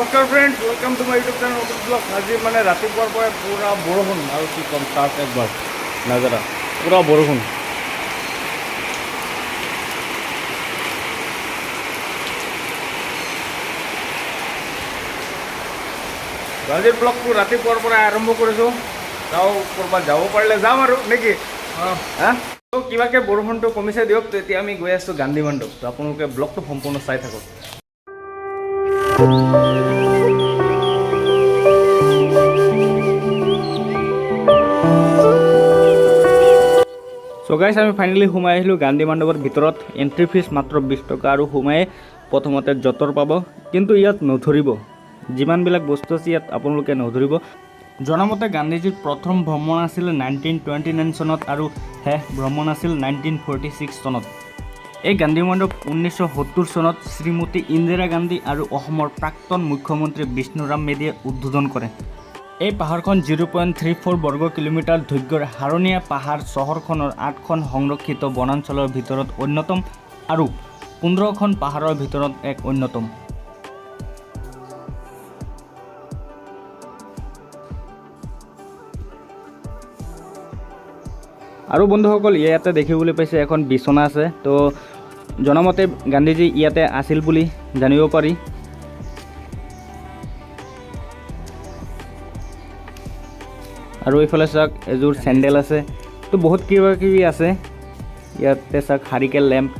নমস্কাৰ friends, welcome to my YouTube channel নতুন blog. আজি মানে ৰাতিপুৱাৰ পৰাই পূৰা বৰষুণ আৰু কি ক'ম, তাত একবাৰ নাজাৰা পূৰা বৰষুণ। আজিৰ ব্লগটো ৰাতিপুৱাৰ পৰাই আৰম্ভ কৰিছোঁ। যাওঁ ক'ৰবাত যাব পাৰিলে যাম আৰু নেকি? হা তো কিবাকৈ বৰষুণটো কমিছে দিয়ক, তো এতিয়া আমি গৈ আছোঁ গান্ধী মণ্ডপ। তো আপোনালোকে ব্লগটো সম্পূৰ্ণ চাই থাকক। চ' গাইছ, আমি ফাইনেলি সোমাই আহিলোঁ গান্ধী মণ্ডপৰ ভিতৰত। এণ্ট্ৰি ফিজ মাত্ৰ 20 টকা আৰু সোমাই প্ৰথমতে যঁতৰ পাব, কিন্তু ইয়াত নধৰিব। যিমানবিলাক বস্তু আছে ইয়াত আপোনালোকে নধৰিব। জনামতে গান্ধীজীৰ প্ৰথম ভ্ৰমণ আছিল 1929 চনত আৰু শেষ ভ্ৰমণ আছিল 1946 চনত। এই গান্ধী মণ্ডপ 1970 চনত শ্ৰীমতী ইন্দিৰা গান্ধী আৰু অসমৰ প্ৰাক্তন মুখ্যমন্ত্ৰী বিষ্ণুৰাম মেধিয়ে উদ্বোধন কৰে। এই পাহাৰখন 0.34 বৰ্গ কিলোমিটাৰ দৈৰ্ঘ্যৰ হাৰণীয়া পাহাৰ চহৰখনৰ 8খন সংৰক্ষিত বনাঞ্চলৰ ভিতৰত অন্যতম আৰু 15খন পাহাৰৰ ভিতৰত এক অন্যতম। আৰু বন্ধুসকল, ইয়াতে দেখিবলৈ পাইছে এখন বিচনা আছে। তো জনামতে গান্ধীজী ইয়াতে আছিল বুলি জানিব পাৰি। আৰু এইফালে চাওক এযোৰ চেণ্ডেল আছে। তো বহুত কিবা কিবি আছে ইয়াতে। চাওক হাৰিকেন লেম্প,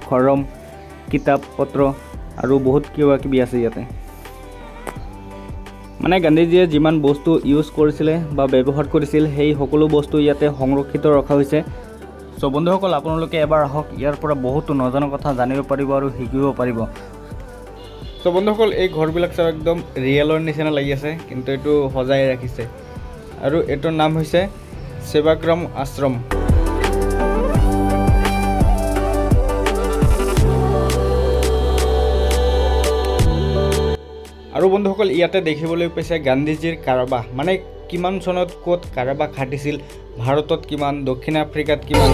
খৰম, কিতাপ পত্ৰ আৰু বহুত কিবা কিবি আছে ইয়াতে। মানে গান্ধীজীয়ে যিমান বস্তু ইউজ কৰিছিলে বা ব্যৱহাৰ কৰিছিল সেই সকলো বস্তু ইয়াতে সংৰক্ষিত ৰখা হৈছে। চ' বন্ধুসকল, আপোনালোকে এবাৰ আহক, ইয়াৰ পৰা বহুতো নজনা কথা জানিব পাৰিব আৰু শিকিব পাৰিব। চ' বন্ধুসকল, এই ঘৰবিলাক চব একদম ৰিয়েলৰ নিচিনা লাগি আছে, কিন্তু এইটো সজাই ৰাখিছে। আৰু এইটোৰ নাম হৈছে সেৱাগ্ৰাম আশ্ৰম। আৰু বন্ধুসকল, ইয়াতে দেখিবলৈ পাইছে গান্ধীজীৰ কাৰাবাস, মানে কিমান চনত ক'ত কাৰাবাস খাটিছিল, ভাৰতত কিমান, দক্ষিণ আফ্ৰিকাত কিমান।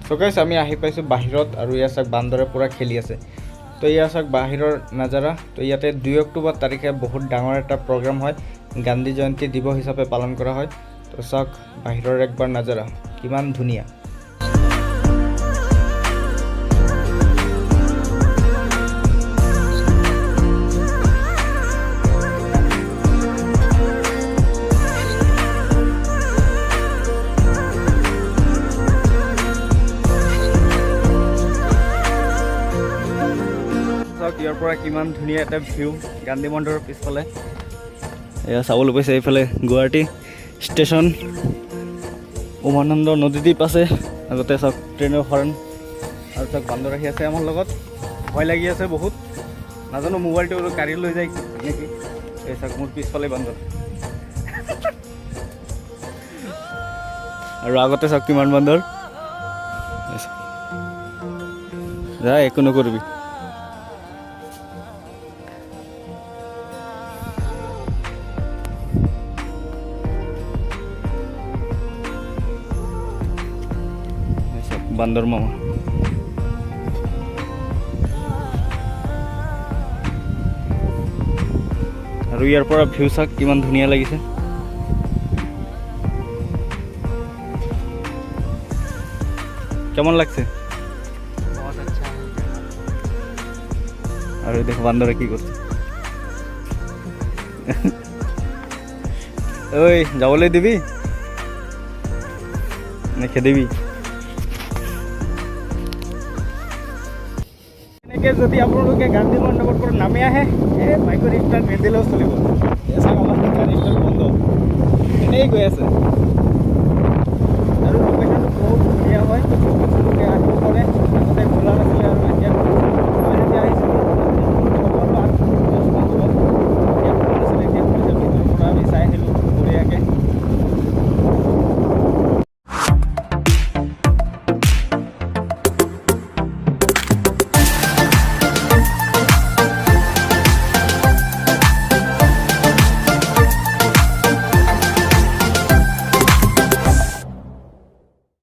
চ' গাইছ, আমি আহি পাইছোঁ বাহিৰত আৰু ইয়াত চাওক বান্দৰে পূৰা খেলি আছে। তো ইয়াত চাওক বাহিৰৰ নাজাৰা। তো ইয়াতে 2 অক্টোবৰ তাৰিখে বহুত ডাঙৰ এটা প্ৰগ্ৰাম হয়, গান্ধী জয়ন্তী দিৱস হিচাপে পালন কৰা হয়। তো চাওক বাহিৰৰ একবাৰ নাজাৰা কিমান ধুনীয়া। ইয়াৰ পৰা কিমান ধুনীয়া এটা ভিউ গান্ধী মণ্ডপৰ পিছফালে। এয়া চাবলৈ পাইছে এইফালে গুৱাহাটী ষ্টেচন, উমানন্দ নদীদ্বীপ আছে। আগতে চাওক ট্ৰেইনৰ হৰ্ণ, আৰু চাওক বান্দৰ আহি আছে আমাৰ লগত। ভয় লাগি আছে বহুত, নাজানো মোবাইলটো গাড়ী লৈ যায় নেকি। এই চাওক মোৰ পিছফালে বান্দৰ। আৰু আগতে চাওক কিমান বান্দৰ। যা, একো নকৰিবি। বান্দৰ মামা। আৰু ইয়াৰ পৰা ভিউ চাওক কিমান ধুনীয়া লাগিছে। কেমন লাগছে? আৰু দেখো বান্দৰে কি কৰছে। ওই যাবলৈ দিবি নে খেদিবি? এনেকৈ যদি আপোনালোকে গান্ধী মণ্ডপৰ পৰা নামি আহে, বাইকৰ ষ্টাৰ্ট নিদিলেও চলিব। চাওক আমাৰ গাড়ী ষ্টাৰ্ট বন্ধ, এনেই গৈ আছে।